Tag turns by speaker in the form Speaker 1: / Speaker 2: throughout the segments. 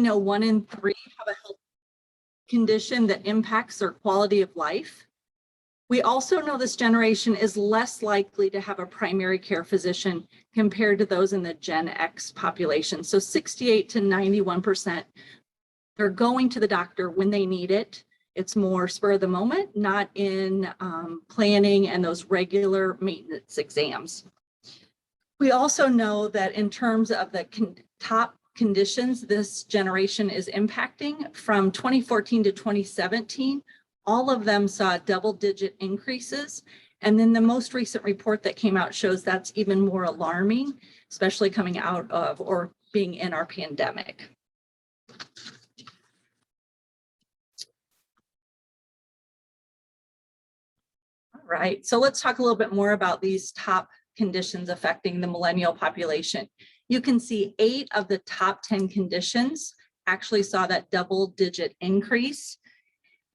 Speaker 1: 1 in 3 have a health condition that impacts their quality of life. We also know this generation is less likely to have a primary care physician compared to those in the Gen X population. So 68 to 91%, they're going to the doctor when they need it. It's more spur of the moment, not in planning and those regular maintenance exams. We also know that in terms of the top conditions this generation is impacting, from 2014 to 2017, all of them saw double-digit increases. And then the most recent report that came out shows that's even more alarming, especially coming out of or being in our pandemic. All right, so let's talk a little bit more about these top conditions affecting the millennial population. You can see 8 of the top 10 conditions actually saw that double-digit increase.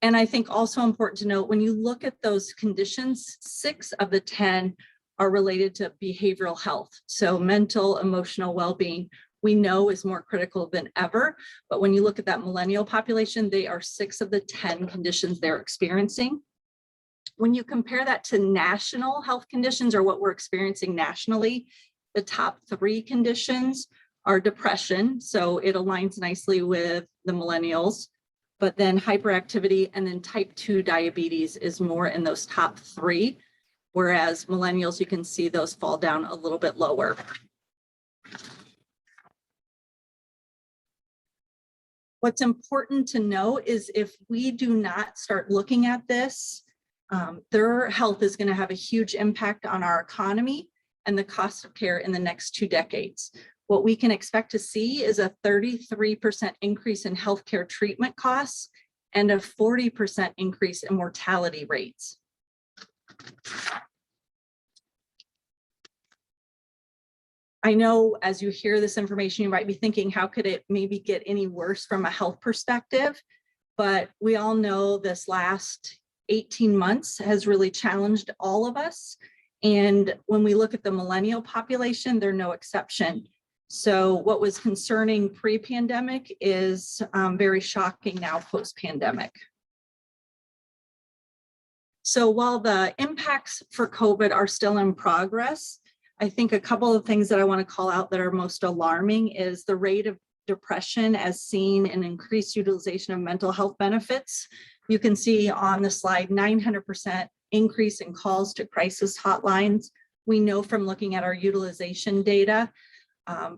Speaker 1: And I think also important to note, when you look at those conditions, 6 of the 10 are related to behavioral health. So mental, emotional well-being, we know is more critical than ever. But when you look at that millennial population, they are 6 of the 10 conditions they're experiencing. When you compare that to national health conditions, or what we're experiencing nationally, the top 3 conditions are depression. So it aligns nicely with the millennials. But then hyperactivity and then type 2 diabetes is more in those top 3, whereas millennials, you can see those fall down a little bit lower. What's important to know is if we do not start looking at this, their health is going to have a huge impact on our economy and the cost of care in the next 2 decades. What we can expect to see is a 33% increase in healthcare treatment costs and a 40% increase in mortality rates. I know as you hear this information, you might be thinking, how could it maybe get any worse from a health perspective? But we all know this last 18 months has really challenged all of us. And when we look at the millennial population, they're no exception. So what was concerning pre-pandemic is very shocking now post-pandemic. So while the impacts for COVID are still in progress, I think a couple of things that I want to call out that are most alarming is the rate of depression as seen in increased utilization of mental health benefits. You can see on the slide 900% increase in calls to crisis hotlines. We know from looking at our utilization data,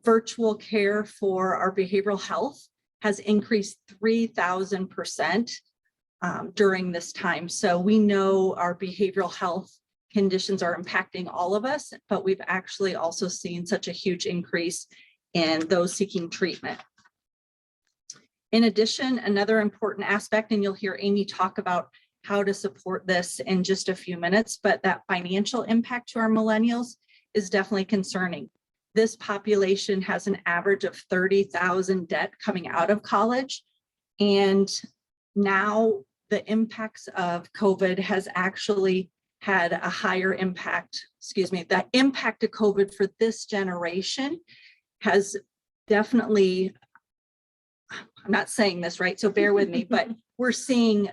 Speaker 1: virtual care for our behavioral health has increased 3,000% during this time. So we know our behavioral health conditions are impacting all of us, but we've actually also seen such a huge increase in those seeking treatment. In addition, another important aspect, and you'll hear Amy talk about how to support this in just a few minutes, but that financial impact to our millennials is definitely concerning. This population has an average of $30,000 debt coming out of college. And now the impacts of COVID has actually had a higher impact, the impact of COVID for this generation has definitely, I'm not saying this right, so bear with me, but we're seeing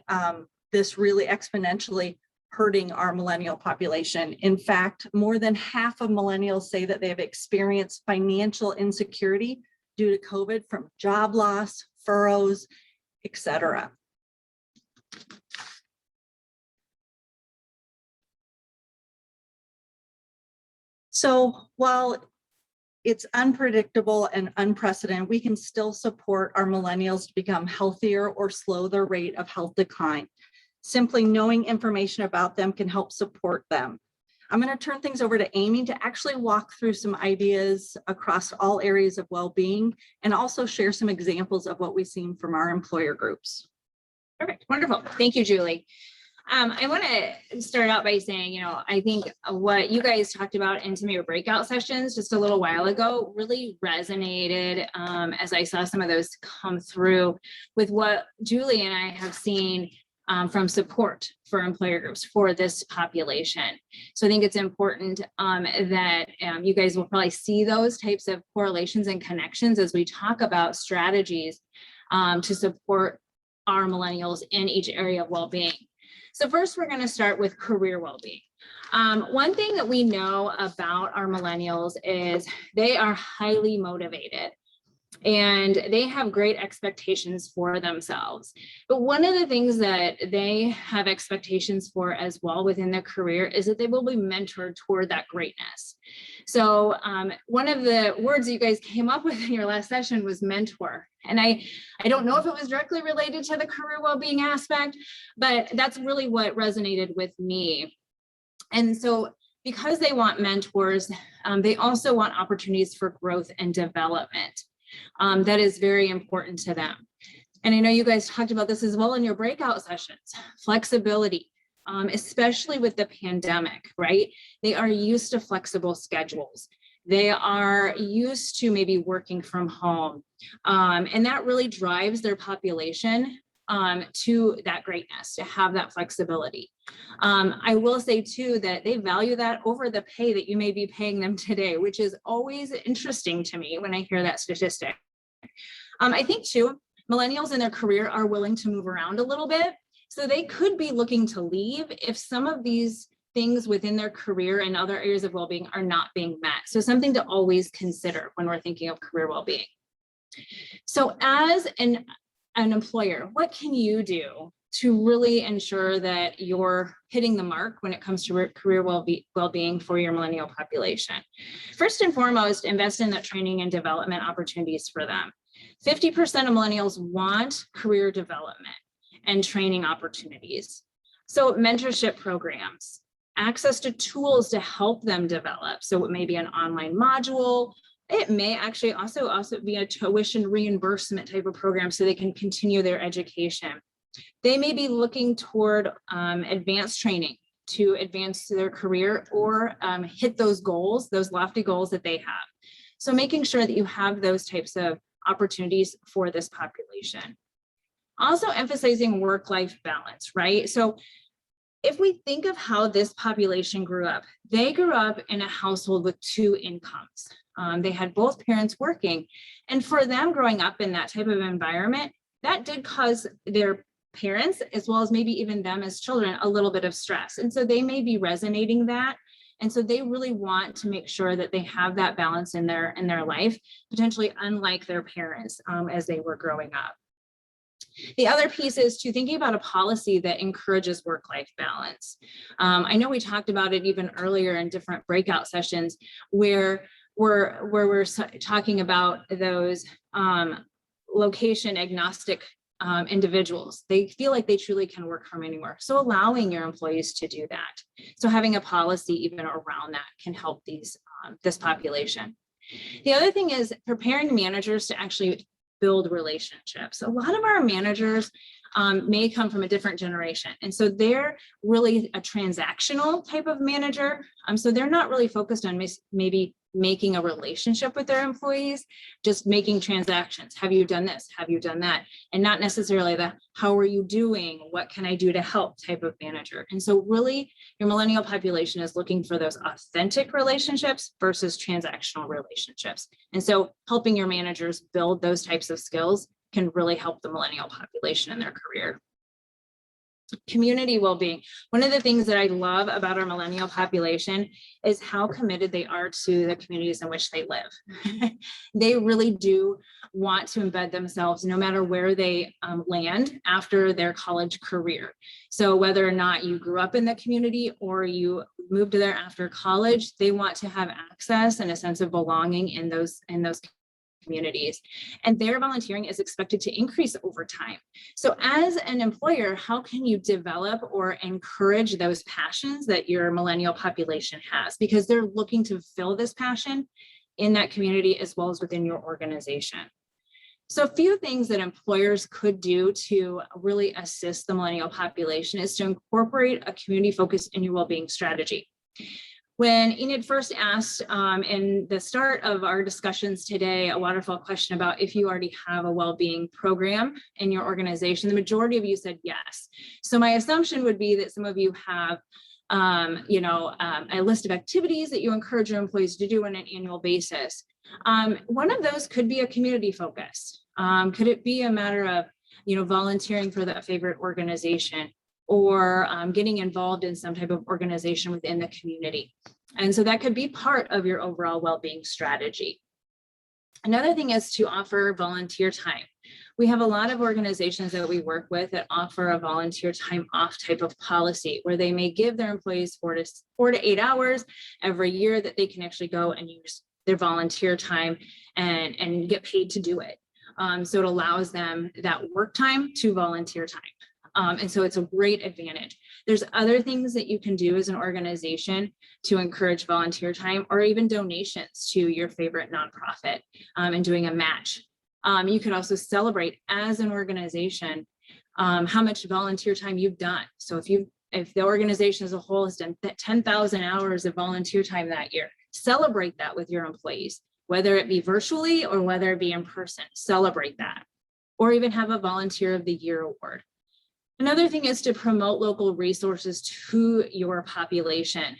Speaker 1: this really exponentially hurting our millennial population. In fact, more than half of millennials say that they have experienced financial insecurity due to COVID from job loss, furloughs, etc. So while it's unpredictable and unprecedented, we can still support our millennials to become healthier or slow their rate of health decline. Simply knowing information about them can help support them. I'm going to turn things over to Amy to actually walk through some ideas across all areas of well-being and also share some examples of what we've seen from our employer groups.
Speaker 2: Perfect. Wonderful. Thank you, Julie. I want to start out by saying, I think what you guys talked about in some of your breakout sessions just a little while ago really resonated as I saw some of those come through with what Julie and I have seen from support for employer groups for this population. So I think it's important that you guys will probably see those types of correlations and connections as we talk about strategies to support our millennials in each area of well-being. So first, we're going to start with career well-being. One thing that we know about our millennials is they are highly motivated and they have great expectations for themselves. But one of the things that they have expectations for as well within their career is that they will be mentored toward that greatness. So one of the words that you guys came up with in your last session was mentor. And I don't know if it was directly related to the career well-being aspect, but that's really what resonated with me. And so because they want mentors, they also want opportunities for growth and development. That is very important to them. And I know you guys talked about this as well in your breakout sessions, flexibility, especially with the pandemic, right? They are used to flexible schedules. They are used to maybe working from home. And that really drives their population to that greatness, to have that flexibility. I will say too that they value that over the pay that you may be paying them today, which is always interesting to me when I hear that statistic. I think too, millennials in their career are willing to move around a little bit. So they could be looking to leave if some of these things within their career and other areas of well-being are not being met. So something to always consider when we're thinking of career well-being. So as an employer, what can you do to really ensure that you're hitting the mark when it comes to career well-being for your millennial population? First and foremost, invest in that training and development opportunities for them. 50% of millennials want career development and training opportunities. So mentorship programs, access to tools to help them develop. So it may be an online module. It may actually also be a tuition reimbursement type of program so they can continue their education. They may be looking toward advanced training to advance their career or hit those goals, those lofty goals that they have. So making sure that you have those types of opportunities for this population. Also emphasizing work-life balance, right? So if we think of how this population grew up, they grew up in a household with two incomes. They had both parents working. And for them growing up in that type of environment, that did cause their parents, as well as maybe even them as children, a little bit of stress. And so they may be resonating that. And so they really want to make sure that they have that balance in their life, potentially unlike their parents as they were growing up. The other piece is to thinking about a policy that encourages work-life balance. I know we talked about it even earlier in different breakout sessions where we're talking about those location agnostic individuals. They feel like they truly can work from anywhere. So allowing your employees to do that. So having a policy even around that can help this population. The other thing is preparing managers to actually build relationships. A lot of our managers may come from a different generation. And so they're really a transactional type of manager. So they're not really focused on maybe making a relationship with their employees, just making transactions. Have you done this? Have you done that? And not necessarily the how are you doing? What can I do to help type of manager. And so really your millennial population is looking for those authentic relationships versus transactional relationships. And so helping your managers build those types of skills can really help the millennial population in their career. Community well-being. One of the things that I love about our millennial population is how committed they are to the communities in which they live. They really do want to embed themselves no matter where they land after their college career. So whether or not you grew up in the community or you moved there after college, they want to have access and a sense of belonging in those communities, and their volunteering is expected to increase over time. So as an employer, how can you develop or encourage those passions that your millennial population has? Because they're looking to fill this passion in that community as well as within your organization. So a few things that employers could do to really assist the millennial population is to incorporate a community focused in your well-being strategy. When Enid first asked in the start of our discussions today, a waterfall question about if you already have a well-being program in your organization, the majority of you said yes. So my assumption would be that some of you have a list of activities that you encourage your employees to do on an annual basis. One of those could be a community focus. Could it be a matter of, volunteering for that favorite organization, or getting involved in some type of organization within the community? And so that could be part of your overall well-being strategy. Another thing is to offer volunteer time. We have a lot of organizations that we work with that offer a volunteer time off type of policy, where they may give their employees 4 to 8 hours every year that they can actually go and use their volunteer time and get paid to do it. So it allows them that work time to volunteer time. And so it's a great advantage. There's other things that you can do as an organization to encourage volunteer time, or even donations to your favorite nonprofit, and doing a match. You could also celebrate as an organization how much volunteer time you've done. So if the organization as a whole has done 10,000 hours of volunteer time that year, celebrate that with your employees, whether it be virtually or whether it be in person. Celebrate that, or even have a Volunteer of the Year award. Another thing is to promote local resources to your population.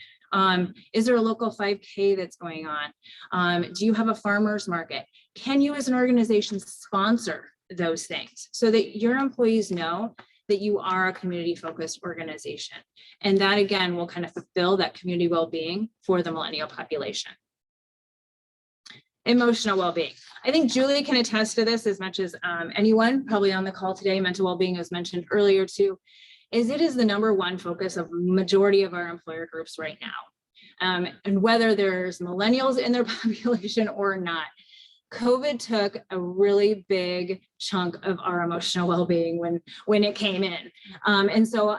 Speaker 2: Is there a local 5K that's going on? Do you have a farmer's market? Can you as an organization sponsor those things so that your employees know that you are a community-focused organization? And that, again, will kind of fulfill that community well-being for the millennial population. Emotional well-being. I think Julie can attest to this as much as anyone probably on the call today. Mental well-being, as mentioned earlier too, is it is the #1 focus of majority of our employer groups right now. And whether there's millennials in their population or not, COVID took a really big chunk of our emotional well-being when it came in. And so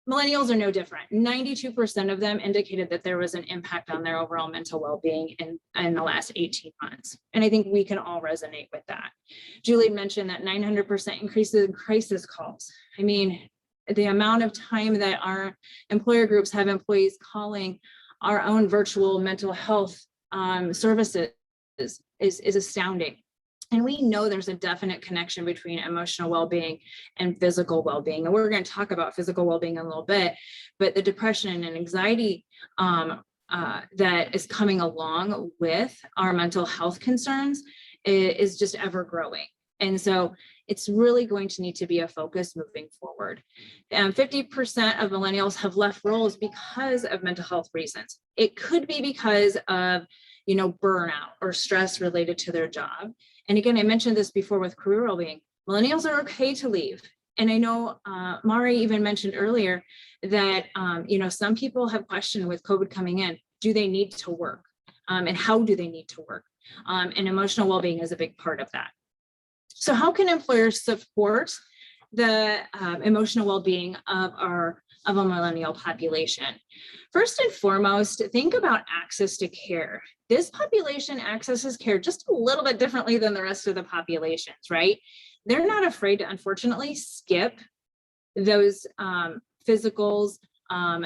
Speaker 2: millennials are no different. 92% of them indicated that there was an impact on their overall mental well-being in the last 18 months. And I think we can all resonate with that. Julie mentioned that 900% increases in crisis calls. I mean, the amount of time that our employer groups have employees calling our own virtual mental health services is astounding. And we know there's a definite connection between emotional well-being and physical well-being. And we're going to talk about physical well-being in a little bit, but the depression and anxiety that is coming along with our mental health concerns is just ever growing. And so it's really going to need to be a focus moving forward. 50% of millennials have left roles because of mental health reasons. It could be because of burnout or stress related to their job. And again, I mentioned this before with career well-being. Millennials are okay to leave. And I know Mari even mentioned earlier that, some people have questioned with COVID coming in, do they need to work? And how do they need to work? And emotional well-being is a big part of that. So how can employers support the emotional well-being of a millennial population? First and foremost, think about access to care. This population accesses care just a little bit differently than the rest of the populations, right? They're not afraid to, unfortunately, skip those physicals,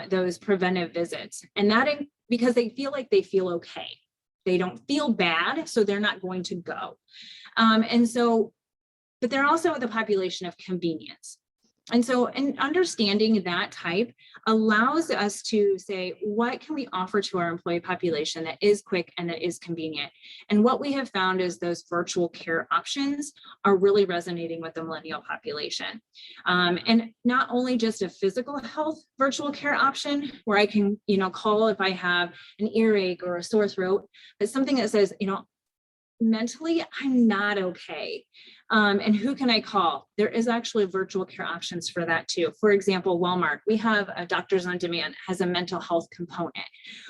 Speaker 2: those preventive visits. And that because they feel like they feel okay. They don't feel bad, so they're not going to go. But they're also the population of convenience. And so understanding that type allows us to say, what can we offer to our employee population that is quick and that is convenient? And what we have found is those virtual care options are really resonating with the millennial population. And not only just a physical health virtual care option where I can, call if I have an earache or a sore throat, but something that says, mentally, I'm not okay. And who can I call? There is actually virtual care options for that too. For example, Walmart, we have a Doctors on Demand has a mental health component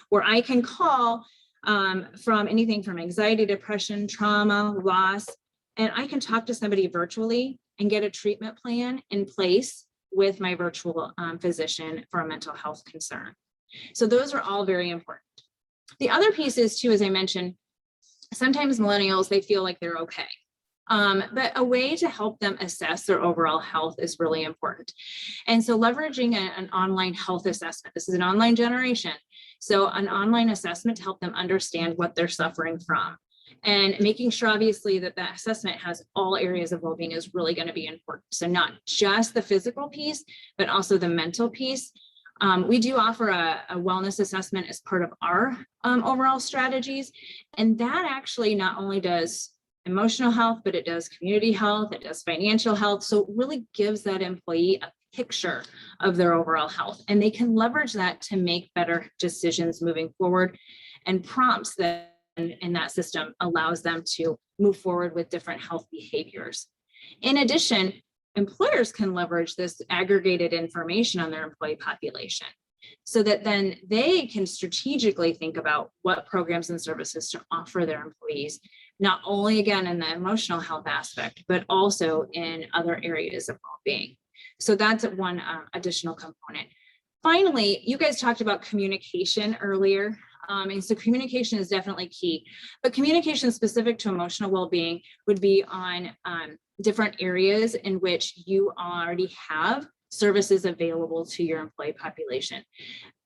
Speaker 2: where I can call from anything from anxiety, depression, trauma, loss, and I can talk to somebody virtually and get a treatment plan in place with my virtual physician for a mental health concern. So those are all very important. The other piece is too, as I mentioned, sometimes millennials, they feel like they're okay. But a way to help them assess their overall health is really important. And so leveraging an online health assessment, this is an online generation. So an online assessment to help them understand what they're suffering from. And making sure, obviously, that that assessment has all areas of well-being is really going to be important. So not just the physical piece, but also the mental piece. We do offer a wellness assessment as part of our overall strategies. And that actually not only does emotional health, but it does community health, it does financial health. So it really gives that employee a picture of their overall health. And they can leverage that to make better decisions moving forward, and prompts that in that system allows them to move forward with different health behaviors. In addition, employers can leverage this aggregated information on their employee population so that then they can strategically think about what programs and services to offer their employees, not only again in the emotional health aspect, but also in other areas of well-being. So that's one additional component. Finally, you guys talked about communication earlier. And so communication is definitely key, but communication specific to emotional well-being would be on different areas in which you already have services available to your employee population.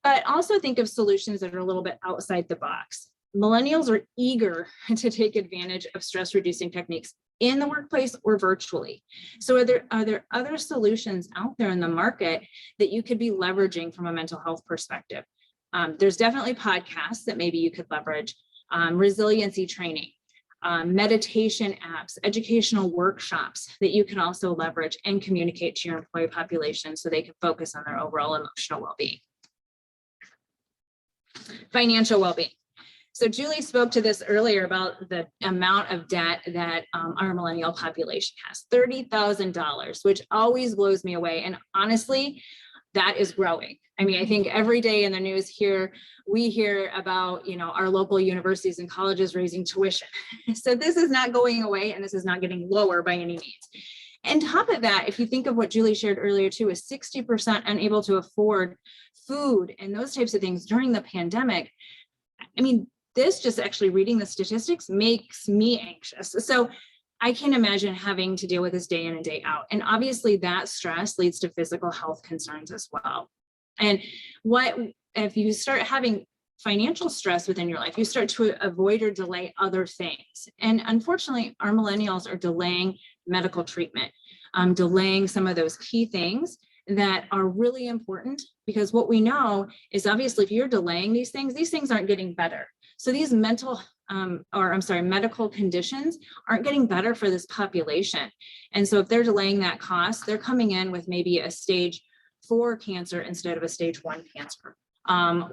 Speaker 2: But also think of solutions that are a little bit outside the box. Millennials are eager to take advantage of stress reducing techniques in the workplace or virtually. So are there other solutions out there in the market that you could be leveraging from a mental health perspective? There's definitely podcasts that maybe you could leverage, resiliency training, meditation apps, educational workshops that you can also leverage and communicate to your employee population so they can focus on their overall emotional well-being. Financial well-being. So Julie spoke to this earlier about the amount of debt that our millennial population has, $30,000, which always blows me away. And honestly, that is growing. I mean, I think every day in the news here, we hear about, our local universities and colleges raising tuition. So this is not going away, and this is not getting lower by any means. And top of that, if you think of what Julie shared earlier too, is 60% unable to afford food and those types of things during the pandemic. I mean, this just actually reading the statistics makes me anxious. So I can imagine having to deal with this day in and day out. And obviously that stress leads to physical health concerns as well. And if you start having financial stress within your life, you start to avoid or delay other things. And unfortunately, our millennials are delaying medical treatment, delaying some of those key things that are really important, because what we know is obviously if you're delaying these things aren't getting better. So these medical conditions aren't getting better for this population. And so if they're delaying that cost, they're coming in with maybe a stage 4 cancer instead of a stage 1 cancer,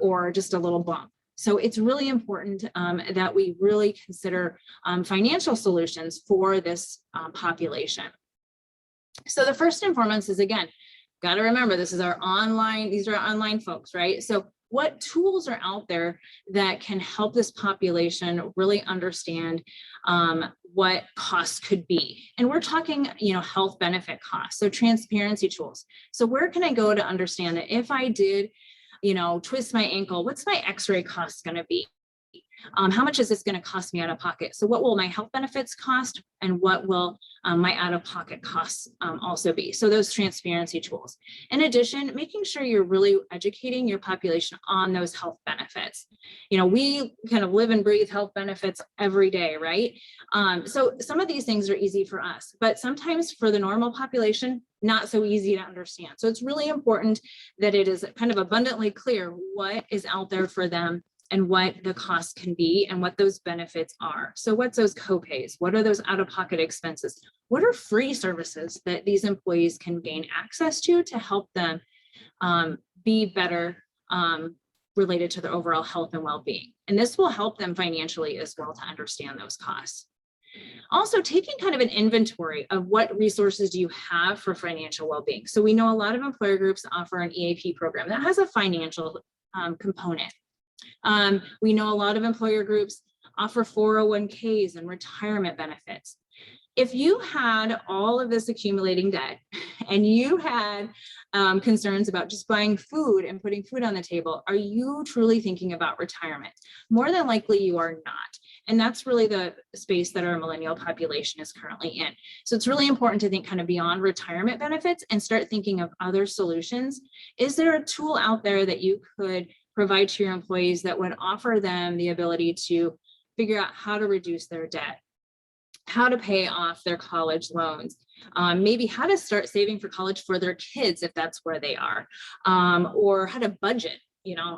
Speaker 2: or just a little bump. So it's really important that we really consider financial solutions for this population. So the first and foremost is, again, got to remember, these are online folks, right? So what tools are out there that can help this population really understand what costs could be? And we're talking, health benefit costs. So transparency tools. So where can I go to understand that if I did, twist my ankle, what's my x-ray cost going to be? How much is this going to cost me out of pocket? So what will my health benefits cost, and what will my out-of-pocket costs also be? So those transparency tools. In addition, making sure you're really educating your population on those health benefits. We kind of live and breathe health benefits every day, right? So some of these things are easy for us, but sometimes for the normal population, not so easy to understand. So it's really important that it is kind of abundantly clear what is out there for them and what the costs can be and what those benefits are. So what's those copays? What are those out-of-pocket expenses? What are free services that these employees can gain access to help them be better related to their overall health and well-being? And this will help them financially as well to understand those costs. Also, taking kind of an inventory of what resources do you have for financial well-being. So we know a lot of employer groups offer an EAP program that has a financial component. We know a lot of employer groups offer 401ks and retirement benefits. If you had all of this accumulating debt and you had concerns about just buying food and putting food on the table, are you truly thinking about retirement? More than likely you are not. And that's really the space that our millennial population is currently in. So it's really important to think kind of beyond retirement benefits and start thinking of other solutions. Is there a tool out there that you could provide to your employees that would offer them the ability to figure out how to reduce their debt, how to pay off their college loans, maybe how to start saving for college for their kids if that's where they are, or how to budget.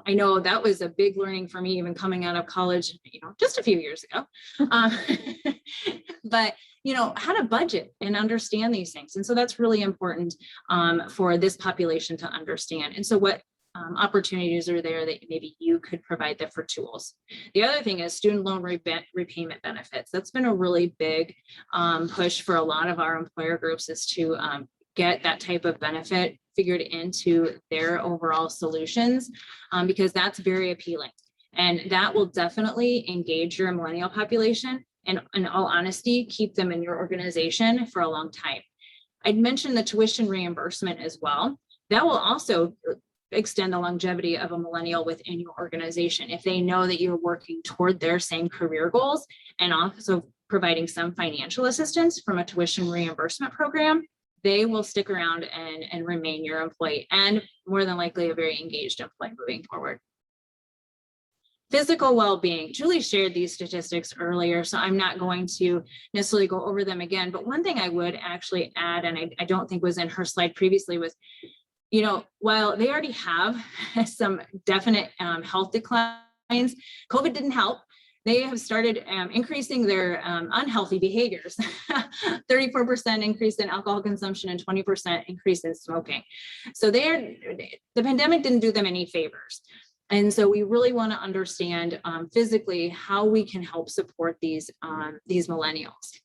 Speaker 2: I know that was a big learning for me, even coming out of college, just a few years ago. But, how to budget and understand these things. And so that's really important for this population to understand. And so what opportunities are there that maybe you could provide them for tools? The other thing is student loan repayment benefits. That's been a really big push for a lot of our employer groups, is to get that type of benefit figured into their overall solutions, because that's very appealing. And that will definitely engage your millennial population and, in all honesty, keep them in your organization for a long time. I'd mentioned the tuition reimbursement as well. That will also extend the longevity of a millennial within your organization if they know that you're working toward their same career goals, and also providing some financial assistance from a tuition reimbursement program. They will stick around and remain your employee, and more than likely a very engaged employee moving forward. Physical well-being. Julie shared these statistics earlier, so I'm not going to necessarily go over them again. But one thing I would actually add, and I don't think was in her slide previously, was, while they already have some definite health declines, COVID didn't help. They have started increasing their unhealthy behaviors. 34% increase in alcohol consumption and 20% increase in smoking. So the pandemic didn't do them any favors. And so we really want to understand physically how we can help support these millennials.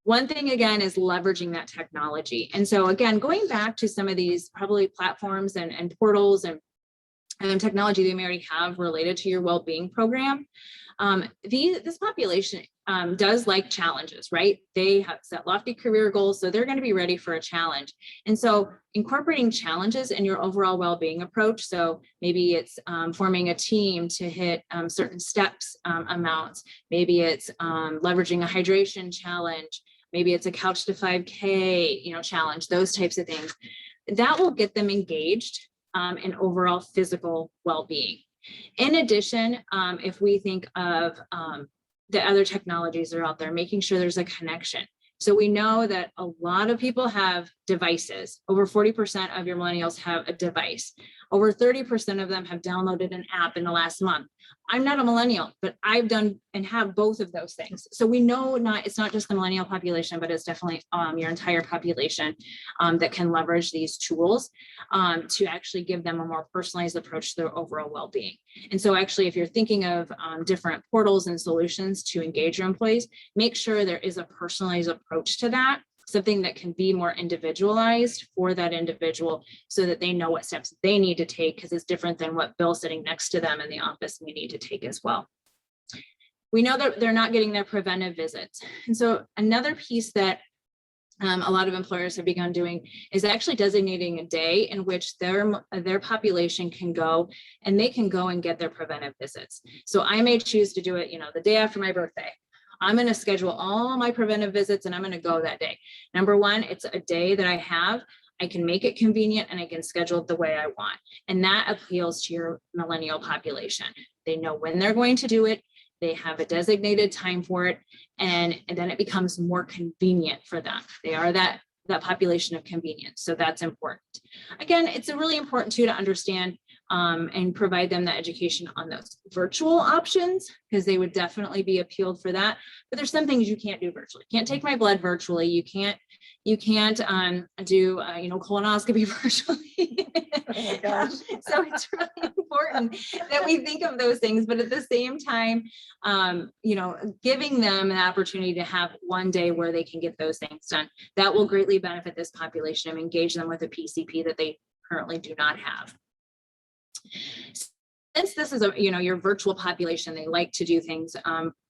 Speaker 2: One thing, again, is leveraging that technology. And so, again, going back to some of these probably platforms and portals and technology they may already have related to your well-being program, this population does like challenges, right? They have set lofty career goals, so they're going to be ready for a challenge. And so incorporating challenges in your overall well-being approach. So maybe it's forming a team to hit certain steps amounts. Maybe it's leveraging a hydration challenge. Maybe it's a couch to 5K, challenge, those types of things. That will get them engaged in overall physical well-being. In addition, if we think of the other technologies that are out there, making sure there's a connection. So we know that a lot of people have devices. Over 40% of your millennials have a device. Over 30% of them have downloaded an app in the last month. I'm not a millennial, but I've done and have both of those things. So we know it's not just the millennial population, but it's definitely your entire population that can leverage these tools to actually give them a more personalized approach to their overall well-being. And so actually, if you're thinking of different portals and solutions to engage your employees, make sure there is a personalized approach to that, something that can be more individualized for that individual so that they know what steps they need to take, because it's different than what Bill sitting next to them in the office may need to take as well. We know that they're not getting their preventive visits. And so another piece that a lot of employers have begun doing is actually designating a day in which their population can go, and they can go and get their preventive visits. So I may choose to do it, the day after my birthday. I'm going to schedule all my preventive visits and I'm going to go that day. Number one, it's a day that I have. I can make it convenient and I can schedule it the way I want. And that appeals to your millennial population. They know when they're going to do it. They have a designated time for it. And then it becomes more convenient for them. They are that population of convenience. So that's important. Again, it's really important too to understand and provide them that education on those virtual options, because they would definitely be appealed for that. But there's some things you can't do virtually. You can't take my blood virtually. You can't do colonoscopy virtually.
Speaker 1: Oh my gosh.
Speaker 2: So it's really important that we think of those things, but at the same time, giving them an opportunity to have one day where they can get those things done, that will greatly benefit this population and engage them with a PCP that they currently do not have. Since this is your virtual population, they like to do things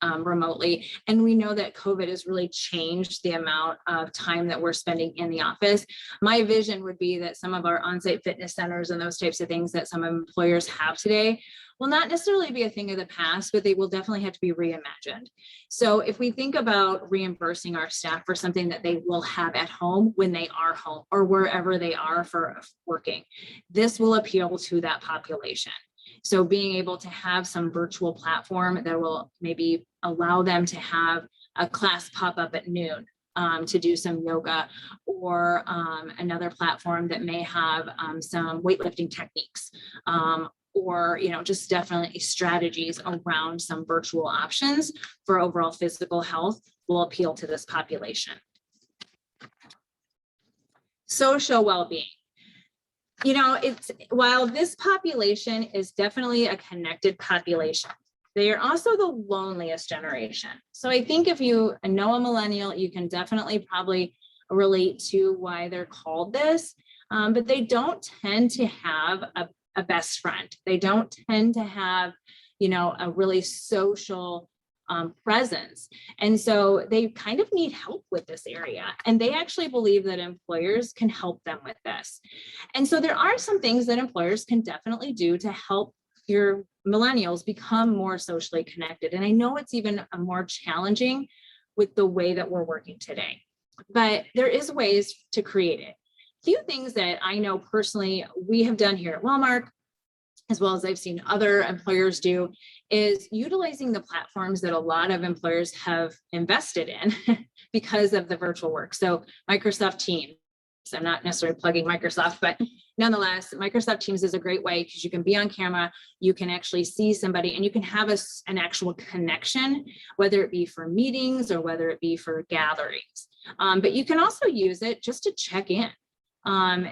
Speaker 2: remotely. And we know that COVID has really changed the amount of time that we're spending in the office. My vision would be that some of our on-site fitness centers and those types of things that some employers have today will not necessarily be a thing of the past, but they will definitely have to be reimagined. So if we think about reimbursing our staff for something that they will have at home when they are home or wherever they are for working, this will appeal to that population. So being able to have some virtual platform that will maybe allow them to have a class pop up at noon to do some yoga, or another platform that may have some weightlifting techniques, or just definitely strategies around some virtual options for overall physical health will appeal to this population. Social well-being. While this population is definitely a connected population, they are also the loneliest generation. So I think if you know a millennial, you can definitely probably relate to why they're called this, but they don't tend to have a best friend. They don't tend to have, a really social presence. And so they kind of need help with this area. And they actually believe that employers can help them with this. And so there are some things that employers can definitely do to help your millennials become more socially connected. And I know it's even more challenging with the way that we're working today, but there is ways to create it. A few things that I know personally we have done here at Wellmark, as well as I've seen other employers do, is utilizing the platforms that a lot of employers have invested in because of the virtual work. So Microsoft Teams, I'm not necessarily plugging Microsoft, but nonetheless, Microsoft Teams is a great way because you can be on camera, you can actually see somebody, and you can have an actual connection, whether it be for meetings or whether it be for gatherings. But you can also use it just to check in.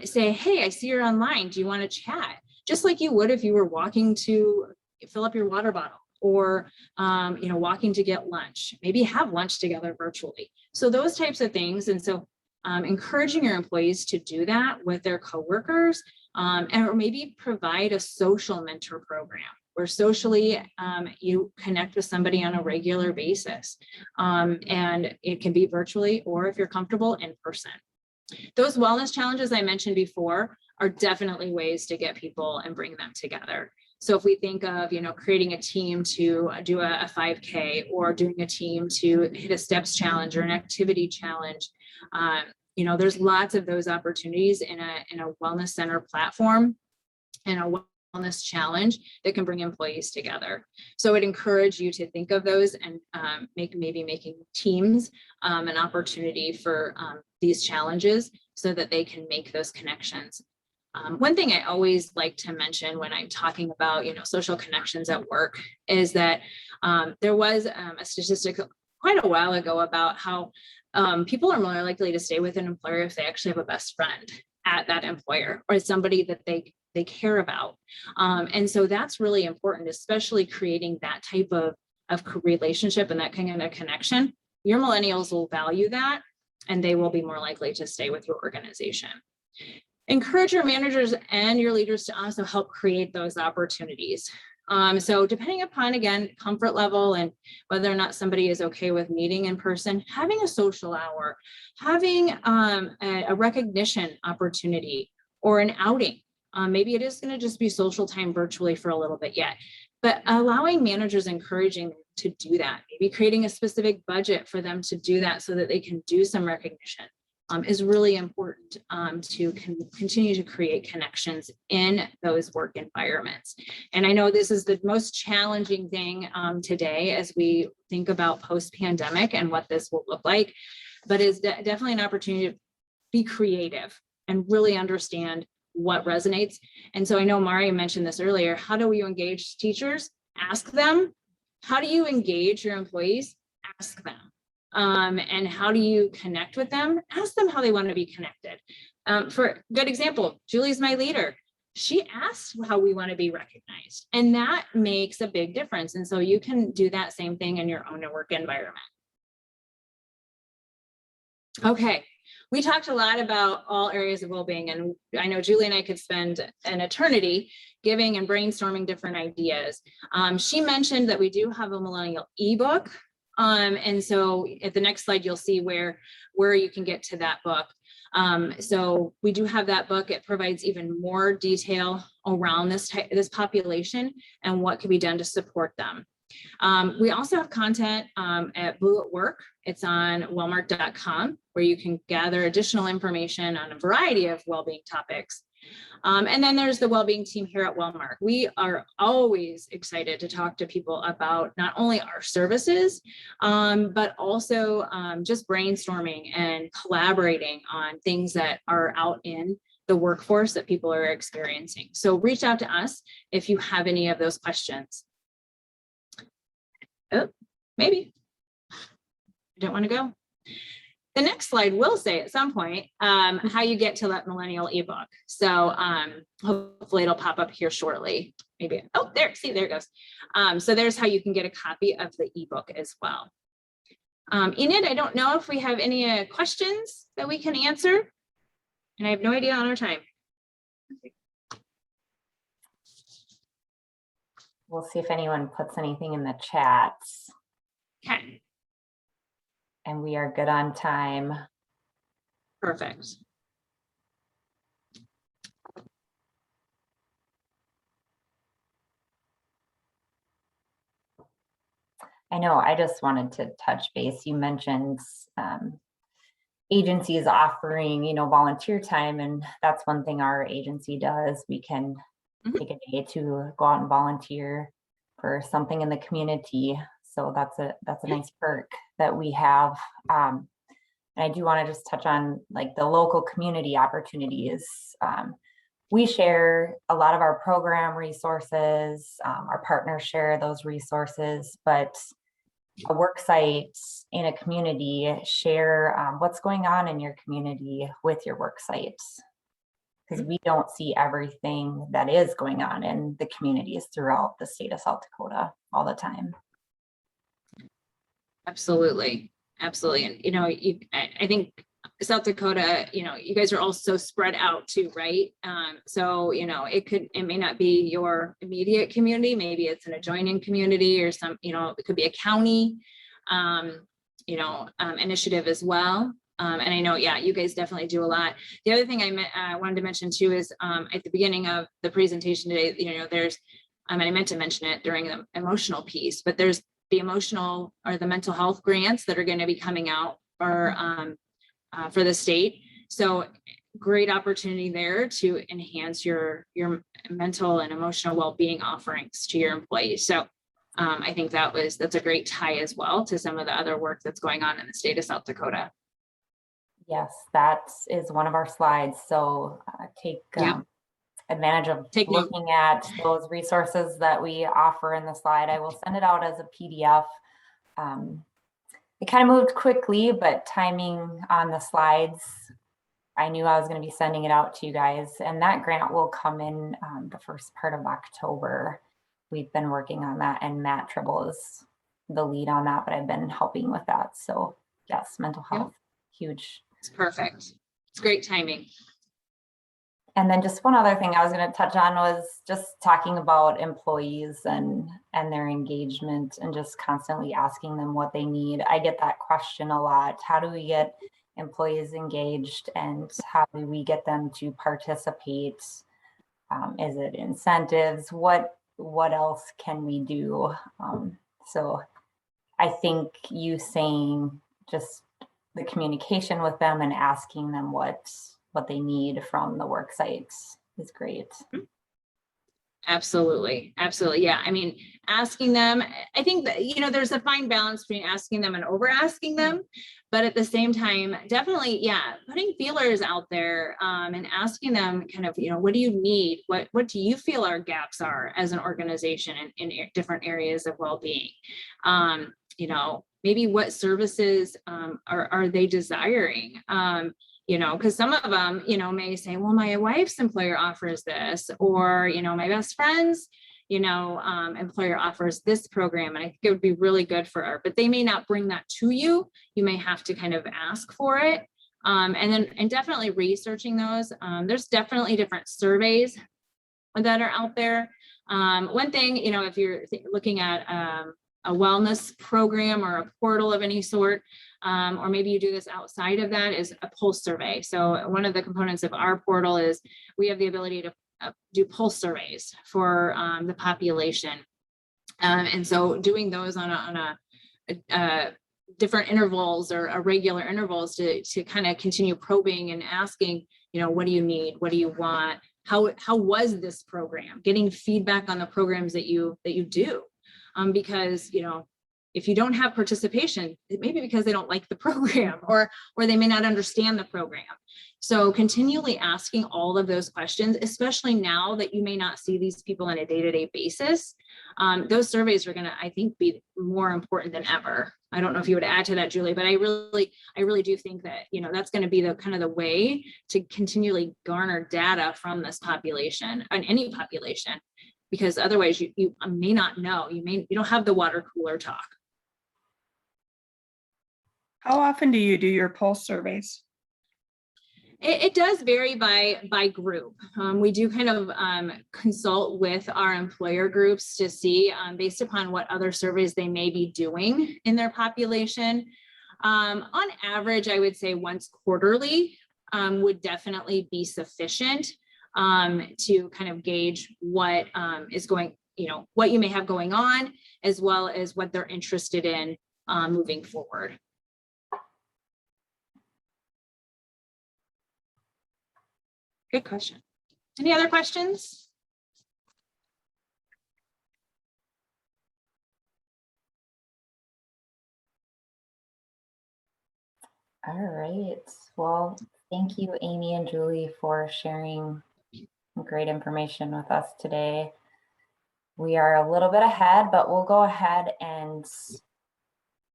Speaker 2: Say, hey, I see you're online. Do you want to chat? Just like you would if you were walking to fill up your water bottle, or walking to get lunch. Maybe have lunch together virtually. So those types of things. And so encouraging your employees to do that with their coworkers, or maybe provide a social mentor program where socially you connect with somebody on a regular basis. And it can be virtually, or if you're comfortable, in person. Those wellness challenges I mentioned before are definitely ways to get people and bring them together. So if we think of, creating a team to do a 5K, or doing a team to hit a steps challenge or an activity challenge, there's lots of those opportunities in a wellness center platform and a wellness challenge that can bring employees together. So I'd encourage you to think of those and making teams an opportunity for these challenges so that they can make those connections. One thing I always like to mention when I'm talking about, social connections at work is that there was a statistic quite a while ago about how people are more likely to stay with an employer if they actually have a best friend at that employer, or somebody that they care about. And so that's really important, especially creating that type of relationship and that kind of connection. Your millennials will value that, and they will be more likely to stay with your organization. Encourage your managers and your leaders to also help create those opportunities. So depending upon, again, comfort level and whether or not somebody is okay with meeting in person, having a social hour, having a recognition opportunity or an outing. Maybe it is going to just be social time virtually for a little bit yet, but allowing managers, encouraging them to do that, maybe creating a specific budget for them to do that so that they can do some recognition. Is really important to continue to create connections in those work environments. And I know this is the most challenging thing today as we think about post-pandemic and what this will look like, but is definitely an opportunity to be creative and really understand what resonates. And so I know Mari mentioned this earlier. How do you engage teachers? Ask them. How do you engage your employees? Ask them. And how do you connect with them? Ask them how they want to be connected. For a good example, Julie's my leader. She asked how we want to be recognized, and that makes a big difference. And so you can do that same thing in your own work environment. Okay, we talked a lot about all areas of well-being, and I know Julie and I could spend an eternity giving and brainstorming different ideas. She mentioned that we do have a millennial ebook. And so at the next slide, you'll see where you can get to that book. So we do have that book. It provides even more detail around this population and what can be done to support them. We also have content at Blue at Work. It's on wellmark.com, where you can gather additional information on a variety of well-being topics. And then there's the wellbeing team here at Wellmark. We are always excited to talk to people about not only our services, but also just brainstorming and collaborating on things that are out in the workforce that people are experiencing. So reach out to us if you have any of those questions. Oh, maybe. I don't want to go. The next slide will say at some point how you get to that millennial ebook. So hopefully it'll pop up here shortly. Maybe, oh, there, see, there it goes. So there's how you can get a copy of the ebook as well. Enid, I don't know if we have any questions that we can answer. And I have no idea on our time.
Speaker 3: We'll see if anyone puts anything in the chats.
Speaker 2: Okay.
Speaker 3: And we are good on time.
Speaker 2: Perfect.
Speaker 3: I know, I just wanted to touch base. You mentioned agencies offering, volunteer time, and that's one thing our agency does. We can take a day to go out and volunteer for something in the community. So that's a nice perk that we have. And I do want to just touch on like the local community opportunities. We share a lot of our program resources. Our partners share those resources, but a work site in a community share what's going on in your community with your work sites, because we don't see everything that is going on in the communities throughout the state of South Dakota all the time.
Speaker 2: Absolutely. Absolutely. And, I think South Dakota, you guys are all so spread out too, right? So, it may not be your immediate community. Maybe it's an adjoining community or some, it could be a county, initiative as well. And I know, yeah, you guys definitely do a lot. The other thing I wanted to mention too is at the beginning of the presentation today, there's, and I meant to mention it during the emotional piece, but there's the emotional or the mental health grants that are going to be coming out for the state. So great opportunity there to enhance your mental and emotional well-being offerings to your employees. So I think that's a great tie as well to some of the other work that's going on in the state of South Dakota.
Speaker 3: Yes, that is one of our slides. So take advantage of looking at those resources that we offer in the slide. I will send it out as a PDF. It kind of moved quickly, but timing on the slides, I knew I was going to be sending it out to you guys, and that grant will come in the first part of October. We've been working on that, and Matt Tribble is the lead on that, but I've been helping with that. So yes, mental health, huge.
Speaker 2: It's perfect. It's great timing.
Speaker 3: And then just one other thing I was going to touch on was just talking about employees and their engagement and just constantly asking them what they need. I get that question a lot. How do we get employees engaged, and how do we get them to participate? Is it incentives? What else can we do? So I think you saying just the communication with them and asking them what they need from the work sites is great.
Speaker 2: Absolutely. Absolutely. Yeah. I mean, asking them, I think that, there's a fine balance between asking them and over asking them, but at the same time, definitely, yeah, putting feelers out there and asking them kind of, what do you need? What do you feel our gaps are as an organization in different areas of well-being? Maybe what services are they desiring? Because some of them, may say, well, my wife's employer offers this, or, my best friend's, employer offers this program. And I think it would be really good for her, but they may not bring that to you. You may have to kind of ask for it. And definitely researching those. There's definitely different surveys that are out there. One thing, if you're looking at a wellness program or a portal of any sort, or maybe you do this outside of that, is a pulse survey. So one of the components of our portal is we have the ability to do pulse surveys for the population. And so doing those on a different intervals or irregular intervals to kind of continue probing and asking, what do you need? What do you want? how was this program? Getting feedback on the programs that you do, because if you don't have participation, it may be because they don't like the program, or they may not understand the program. So continually asking all of those questions, especially now that you may not see these people on a day-to-day basis, those surveys are going to, I think, be more important than ever. I don't know if you would add to that, Julie, but I really do think that, that's going to be the kind of the way to continually garner data from this population, and any population, because otherwise you may not know, you don't have the water cooler talk.
Speaker 4: How often do you do your pulse surveys?
Speaker 2: It does vary by group. We do kind of consult with our employer groups to see, based upon what other surveys they may be doing in their population. On average, I would say once quarterly would definitely be sufficient to kind of gauge what is going, what you may have going on, as well as what they're interested in moving forward. Good question. Any other questions?
Speaker 3: All right. Well, thank you, Amy and Julie, for sharing great information with us today. We are a little bit ahead, but we'll go ahead and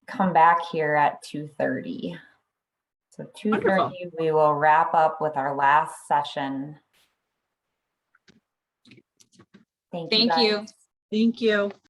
Speaker 3: come back here at 2:30. So 2:30, we will wrap up with our last session. Thank you.
Speaker 2: Thank you.
Speaker 1: Thank you.